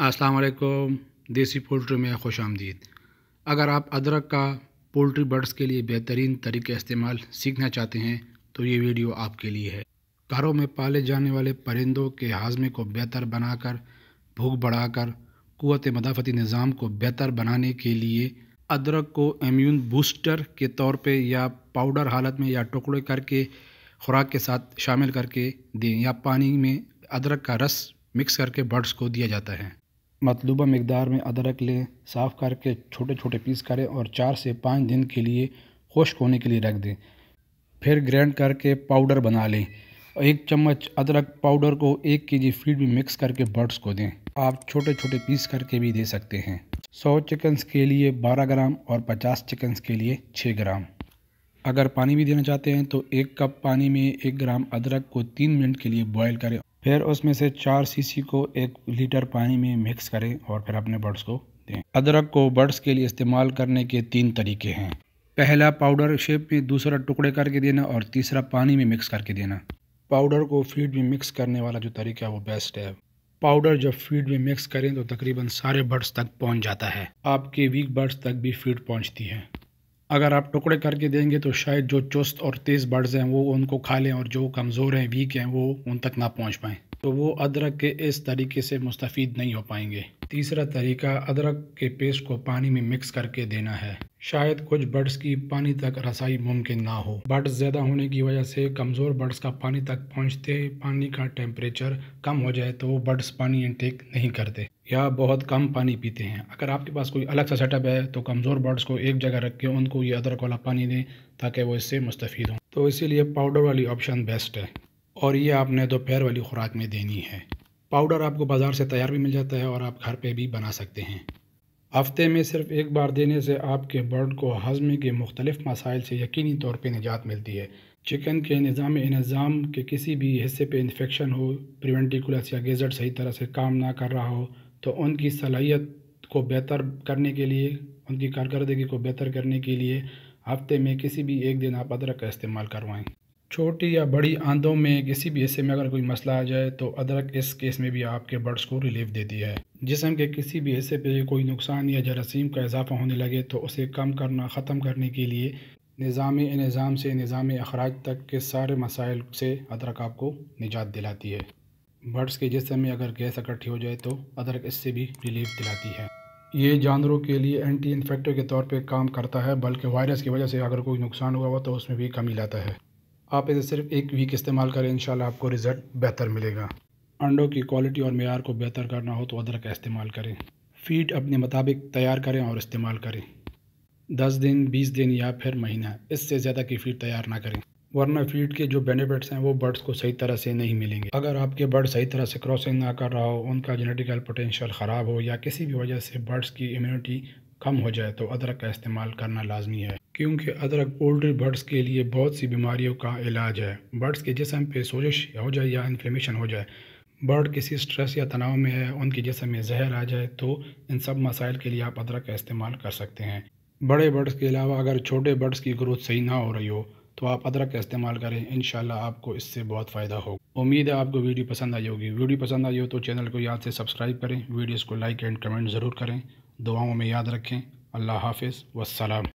السلام علیکم، دیسی پولٹری میں خوش آمدید۔ اگر آپ ادرک کا پولٹری برڈز کے لیے بہترین طریقہ استعمال سیکھنا چاہتے ہیں تو یہ ویڈیو آپ کے لیے ہے۔ گھروں میں پالے جانے والے پرندوں کے ہاضمے کو بہتر بنا کر، بھوک بڑھا کر، قوت مدافعتی نظام کو بہتر بنانے کے لیے ادرک کو امیون بوسٹر کے طور پہ یا پاؤڈر حالت میں یا ٹکڑے کر کے خوراک کے ساتھ شامل کر کے دیں، یا پانی میں ادرک کا رس مکس کر کے برڈز کو دیا جاتا ہے۔ مطلوبہ مقدار میں ادرک لیں، صاف کر کے چھوٹے چھوٹے پیس کریں اور 4 سے 5 دن کے لیے خشک ہونے کے لیے رکھ دیں۔ پھر گرینڈ کر کے پاؤڈر بنا لیں۔ 1 چمچ ادرک پاؤڈر کو 1 kg فیڈ میں مکس کر کے برڈز کو دیں۔ آپ چھوٹے چھوٹے پیس کر کے بھی دے سکتے ہیں۔ 100 چکنز کے لیے 12 گرام اور 50 چکنز کے لیے 6 گرام۔ اگر پانی بھی دینا چاہتے ہیں تو 1 کپ پانی میں 1 گرام ادرک کو 3 منٹ کے لیے بوائل کریں، پھر اس میں سے 4 cc کو 1 لیٹر پانی میں مکس کریں اور پھر اپنے برڈز کو دیں۔ ادرک کو برڈز کے لیے استعمال کرنے کے 3 طریقے ہیں۔ پہلا پاؤڈر شیپ میں، دوسرا ٹکڑے کر کے دینا اور تیسرا پانی میں مکس کر کے دینا۔ پاؤڈر کو فیڈ میں مکس کرنے والا جو طریقہ ہے وہ بیسٹ ہے۔ پاؤڈر جب فیڈ میں مکس کریں تو تقریباً سارے برڈز تک پہنچ جاتا ہے۔ آپ کے ویک برڈز تک بھی فیڈ پہنچتی ہے۔ اگر آپ ٹکڑے کر کے دیں گے تو شاید جو چست اور تیز برڈز ہیں وہ ان کو کھا لیں، اور جو کمزور ہیں، ویک ہیں، وہ ان تک نہ پہنچ پائیں، تو وہ ادرک کے اس طریقے سے مستفید نہیں ہو پائیں گے۔ تیسرا طریقہ ادرک کے پیسٹ کو پانی میں مکس کر کے دینا ہے۔ شاید کچھ برڈز کی پانی تک رسائی ممکن نہ ہو۔ برڈز زیادہ ہونے کی وجہ سے کمزور برڈز کا پانی تک پہنچتے پانی کا ٹیمپریچر کم ہو جائے تو وہ برڈز پانی انٹیک نہیں کرتے یا بہت کم پانی پیتے ہیں۔ اگر آپ کے پاس کوئی الگ سا سیٹ اپ ہے تو کمزور برڈز کو ایک جگہ رکھ کے ان کو یہ ادرک والا پانی دیں تاکہ وہ اس سے مستفید ہوں۔ تو اسی لیے پاؤڈر والی آپشن بیسٹ ہے، اور یہ آپ نے دوپہر والی خوراک میں دینی ہے۔ پاؤڈر آپ کو بازار سے تیار بھی مل جاتا ہے اور آپ گھر پہ بھی بنا سکتے ہیں۔ ہفتے میں صرف ایک بار دینے سے آپ کے برڈ کو ہاضمے کے مختلف مسائل سے یقینی طور پہ نجات ملتی ہے۔ چکن کے نظام انہضام کے کسی بھی حصے پہ انفیکشن ہو، پریونٹیکولس یا گیزٹ صحیح طرح سے کام نہ کر رہا ہو، تو ان کی صلاحیت کو بہتر کرنے کے لیے، ان کی کارکردگی کو بہتر کرنے کے لیے ہفتے میں کسی بھی ایک دن آپ ادرک کا استعمال کروائیں۔ چھوٹی یا بڑی آندوں میں کسی بھی حصے میں اگر کوئی مسئلہ آ جائے تو ادرک اس کیس میں بھی آپ کے برڈز کو ریلیف دیتی ہے۔ جسم کے کسی بھی حصے پہ کوئی نقصان یا جراثیم کا اضافہ ہونے لگے تو اسے ختم کرنے کے لیے نظام انہضام سے نظام اخراج تک کے سارے مسائل سے ادرک آپ کو نجات دلاتی ہے۔ برڈز کے جسم میں اگر گیس اکٹھی ہو جائے تو ادرک اس سے بھی ریلیف دلاتی ہے۔ یہ جانوروں کے لیے اینٹی انفیکٹو کے طور پہ کام کرتا ہے، بلکہ وائرس کی وجہ سے اگر کوئی نقصان ہوا تو اس میں بھی کمی لاتا ہے۔ آپ اسے صرف 1 ویک استعمال کریں، انشاءاللہ آپ کو رزلٹ بہتر ملے گا۔ انڈوں کی کوالٹی اور معیار کو بہتر کرنا ہو تو ادرک کا استعمال کریں۔ فیڈ اپنے مطابق تیار کریں اور استعمال کریں۔ 10 دن، 20 دن یا پھر مہینہ، اس سے زیادہ کی فیڈ تیار نہ کریں، ورنہ فیڈ کے جو بینیفٹس ہیں وہ برڈز کو صحیح طرح سے نہیں ملیں گے۔ اگر آپ کے برڈ صحیح طرح سے کراسنگ نہ کر رہا ہو، ان کا جینیٹیکل پوٹینشیل خراب ہو، یا کسی بھی وجہ سے برڈز کی امیونٹی کم ہو جائے تو ادرک کا استعمال کرنا لازمی ہے، کیونکہ ادرک پولٹری برڈز کے لیے بہت سی بیماریوں کا علاج ہے۔ برڈز کے جسم پہ سوزش ہو جائے یا انفلیمیشن ہو جائے، برڈ کسی سٹریس یا تناؤ میں ہے، ان کے جسم میں زہر آ جائے، تو ان سب مسائل کے لیے آپ ادرک کا استعمال کر سکتے ہیں۔ بڑے برڈز کے علاوہ اگر چھوٹے برڈز کی گروتھ صحیح نہ ہو رہی ہو تو آپ ادرک کا استعمال کریں، انشاءاللہ آپ کو اس سے بہت فائدہ ہوگا۔ امید ہے آپ کو ویڈیو پسند آئی ہوگی۔ ویڈیو پسند آئی ہو تو چینل کو یاد سے سبسکرائب کریں، ویڈیوز کو لائک اینڈ کمنٹ ضرور کریں۔ دعاؤں میں یاد رکھیں۔ اللہ حافظ والسلام۔